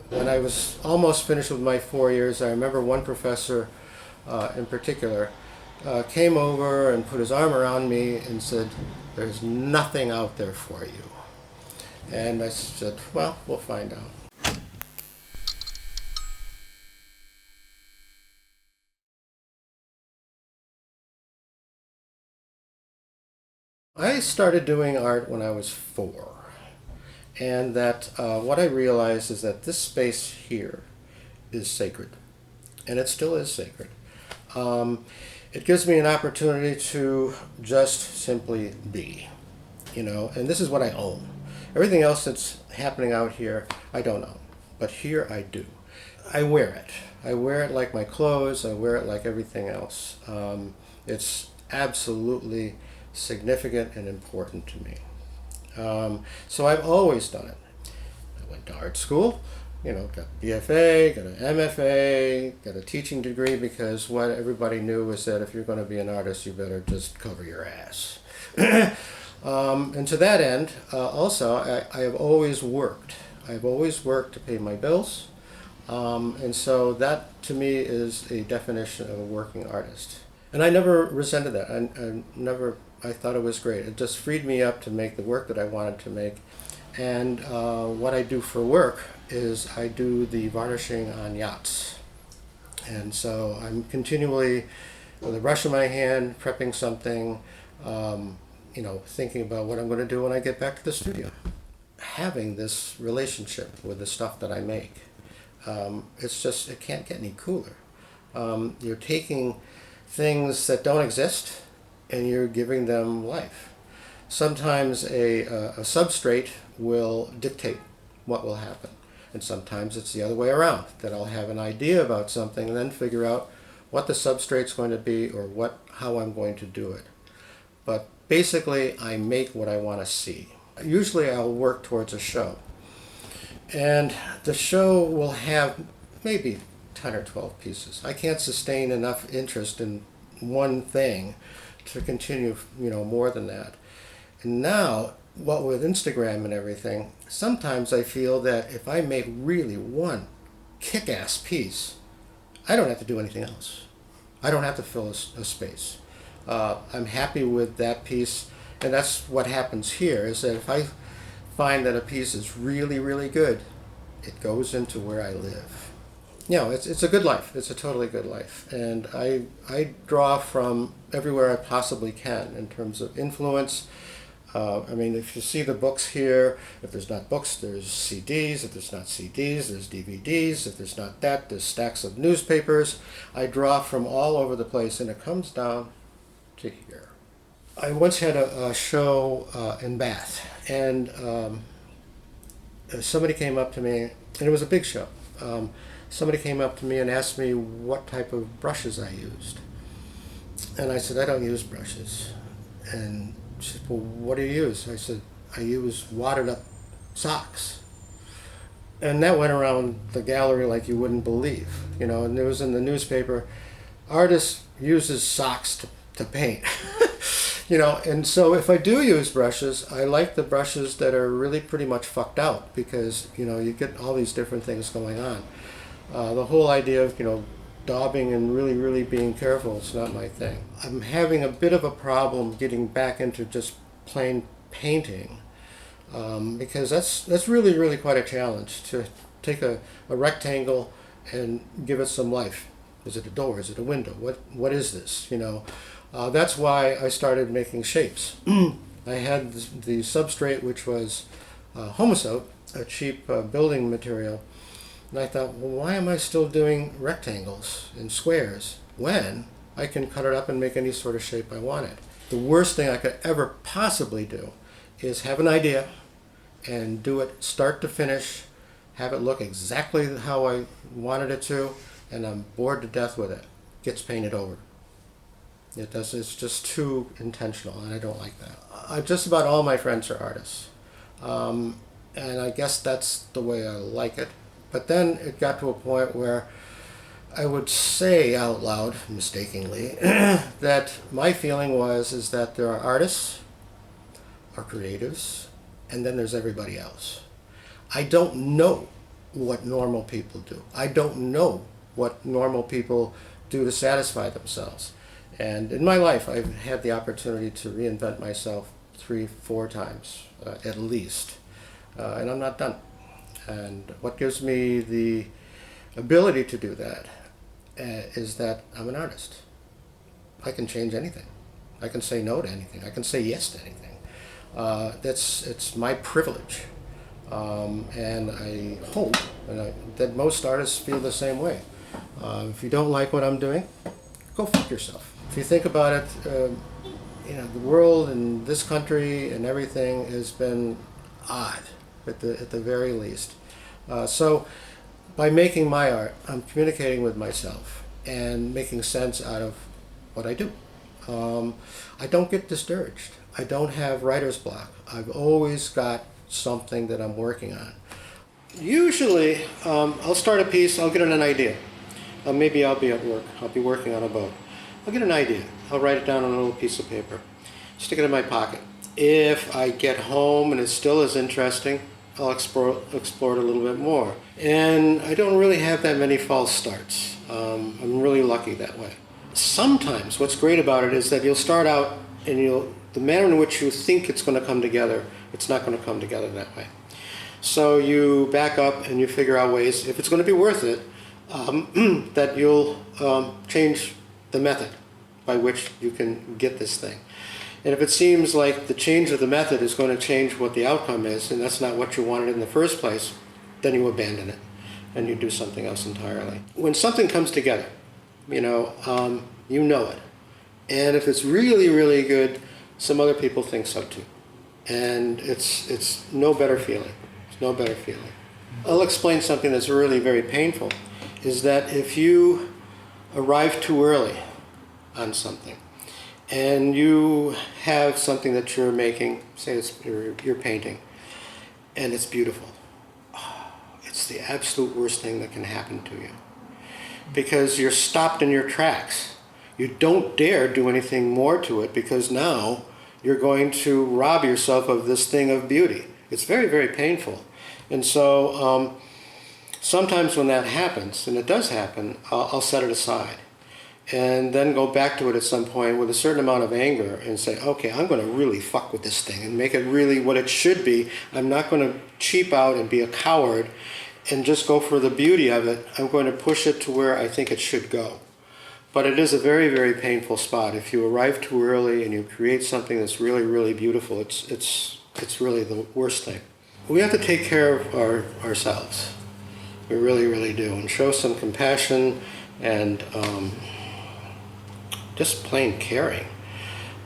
When I was almost finished with my 4 years, I remember one professor in particular came over and put his arm around me and said, "There's nothing out there for you." And I said, "Well, we'll find out." I started doing art when I was 4. And that what I realized is that this space here is sacred. And it still is sacred. It gives me an opportunity to just simply be, and this is what I own. Everything else that's happening out here, I don't own. But here I do. I wear it. I wear it like my clothes. I wear it like everything else. It's absolutely significant and important to me. So I've always done it. I went to art school, got BFA, got an MFA, got a teaching degree, because what everybody knew was that if you're going to be an artist, you better just cover your ass. And to that end, also, I have always worked. I've always worked to pay my bills. And so that, to me, is a definition of a working artist. And I never resented that. I thought it was great. It just freed me up to make the work that I wanted to make. And what I do for work is I do the varnishing on yachts. And so I'm continually, with a brush in my hand, prepping something, thinking about what I'm going to do when I get back to the studio. Having this relationship with the stuff that I make, it can't get any cooler. You're taking things that don't exist and you're giving them life. Sometimes a substrate will dictate what will happen. And sometimes it's the other way around, that I'll have an idea about something and then figure out what the substrate's going to be or how I'm going to do it. But basically, I make what I want to see. Usually I'll work towards a show. And the show will have maybe 10 or 12 pieces. I can't sustain enough interest in one thing to continue, more than that. And now, what with Instagram and everything, sometimes I feel that if I make really one kick-ass piece, I don't have to do anything else. I don't have to fill a space. I'm happy with that piece, and that's what happens here, is that if I find that a piece is really, really good, it goes into where I live. It's a good life. It's a totally good life. And I draw from everywhere I possibly can in terms of influence. If you see the books here, if there's not books, there's CDs. If there's not CDs, there's DVDs. If there's not that, there's stacks of newspapers. I draw from all over the place, and it comes down to here. I once had a show in Bath, and somebody came up to me, and it was a big show. Somebody came up to me and asked me what type of brushes I used. And I said, "I don't use brushes." And she said, "Well, what do you use?" I said, "I use wadded up socks." And that went around the gallery like you wouldn't believe. And it was in the newspaper, "Artist uses socks to paint." And so if I do use brushes, I like the brushes that are really pretty much fucked out, because, you get all these different things going on. The whole idea of, daubing and really, really being careful is not my thing. I'm having a bit of a problem getting back into just plain painting, because that's really, really quite a challenge to take a rectangle and give it some life. Is it a door? Is it a window? What is this? That's why I started making shapes. I had the substrate, which was homosote, a cheap building material. And I thought, well, why am I still doing rectangles and squares when I can cut it up and make any sort of shape I wanted? The worst thing I could ever possibly do is have an idea and do it start to finish, have it look exactly how I wanted it to, and I'm bored to death with it. Gets painted over. It's just too intentional, and I don't like that. Just about all my friends are artists. And I guess that's the way I like it. But then it got to a point where I would say out loud, mistakenly, that my feeling is that there are artists, or creatives, and then there's everybody else. I don't know what normal people do. I don't know what normal people do to satisfy themselves. And in my life, I've had the opportunity to reinvent myself 3, 4 times, at least. And I'm not done. And what gives me the ability to do that is that I'm an artist. I can change anything. I can say no to anything. I can say yes to anything. It's my privilege. And I hope that most artists feel the same way. If you don't like what I'm doing, go fuck yourself. If you think about it, the world and this country and everything has been odd at the very least. So by making my art, I'm communicating with myself and making sense out of what I do. I don't get discouraged. I don't have writer's block. I've always got something that I'm working on. Usually, I'll start a piece, I'll get an idea. Maybe I'll be at work, I'll be working on a boat. I'll get an idea, I'll write it down on a little piece of paper, stick it in my pocket. If I get home and it still is interesting, I'll explore it a little bit more. And I don't really have that many false starts. I'm really lucky that way. Sometimes what's great about it is that you'll start out and the manner in which you think it's going to come together, it's not going to come together that way. So you back up and you figure out ways, if it's going to be worth it, that you'll change the method by which you can get this thing. And if it seems like the change of the method is going to change what the outcome is, and that's not what you wanted in the first place, then you abandon it and you do something else entirely. When something comes together, you know it. And if it's really, really good, some other people think so too. And it's no better feeling. It's no better feeling. I'll explain something that's really very painful, is that if you arrive too early on something, and you have something that you're making, say you're painting, and it's beautiful, it's the absolute worst thing that can happen to you. Because you're stopped in your tracks. You don't dare do anything more to it, because now you're going to rob yourself of this thing of beauty. It's very, very painful. And so sometimes when that happens, and it does happen, I'll set it aside. And then go back to it at some point with a certain amount of anger and say, okay, I'm going to really fuck with this thing and make it really what it should be. I'm not going to cheap out and be a coward and just go for the beauty of it. I'm going to push it to where I think it should go. But it is a very, very painful spot. If you arrive too early and you create something that's really, really beautiful, it's really the worst thing. We have to take care of ourselves. We really, really do. And show some compassion and just plain caring.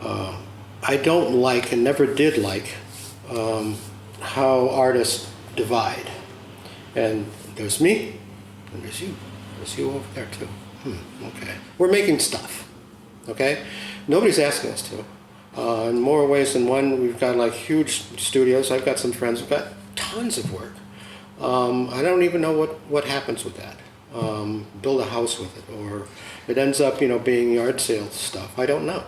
I don't like and never did like how artists divide. And there's me, and there's you. There's you over there too. Okay. We're making stuff, okay? Nobody's asking us to. In more ways than one, we've got like huge studios. I've got some friends who've got tons of work. I don't even know what happens with that. Build a house with it, or it ends up, being yard sale stuff. I don't know.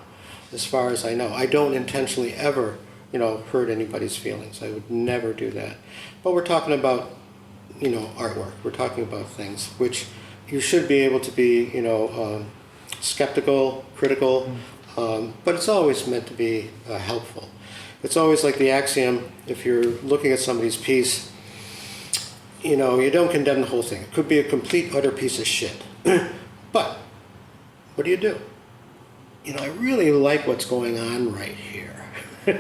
As far as I know, I don't intentionally ever, hurt anybody's feelings. I would never do that. But we're talking about, artwork. We're talking about things which you should be able to be, skeptical, critical, but it's always meant to be helpful. It's always like the axiom, if you're looking at somebody's piece, you don't condemn the whole thing. It could be a complete, utter piece of shit. But what do? I really like what's going on right here. And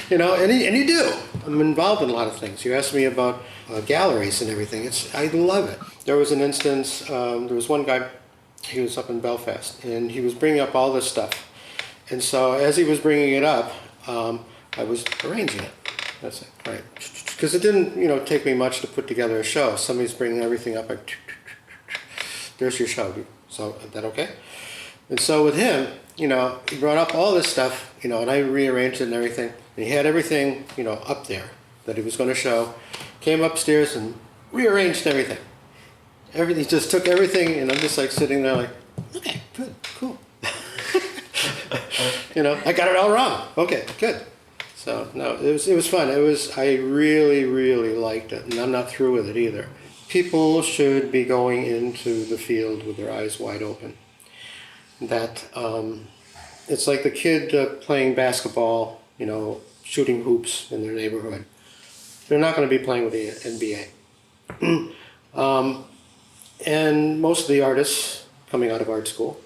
you do. I'm involved in a lot of things. You asked me about galleries and everything. I love it. There was an instance, there was one guy, he was up in Belfast, and he was bringing up all this stuff. And so as he was bringing it up, I was arranging it. That's it, right. Because it didn't, take me much to put together a show. Somebody's bringing everything up, like, there's your show. So, is that okay? And so with him, he brought up all this stuff, and I rearranged it and everything. And he had everything, up there that he was going to show. Came upstairs and rearranged everything. He just took everything, and I'm just like sitting there like, okay, good, cool. I got it all wrong. Okay, good. So no, it was fun. I really, really liked it, and I'm not through with it either. people should be going into the field with their eyes wide open. That it's like the kid playing basketball, you know, shooting hoops in their neighborhood. They're not going to be playing with the NBA. And most of the artists coming out of art school,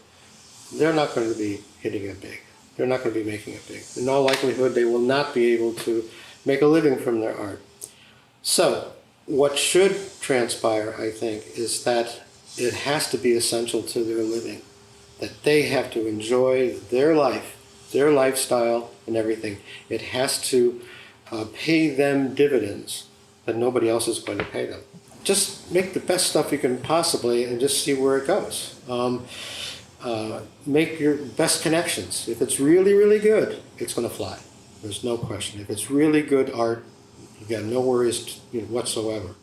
they're not going to be hitting it big. They're not going to be making it big. In all likelihood, they will not be able to make a living from their art. So, what should transpire, I think, is that it has to be essential to their living. That they have to enjoy their life, their lifestyle, and everything. It has to pay them dividends that nobody else is going to pay them. Just make the best stuff you can possibly and just see where it goes. Make your best connections. If it's really, really good, it's going to fly. There's no question. If it's really good art, you got no worries whatsoever.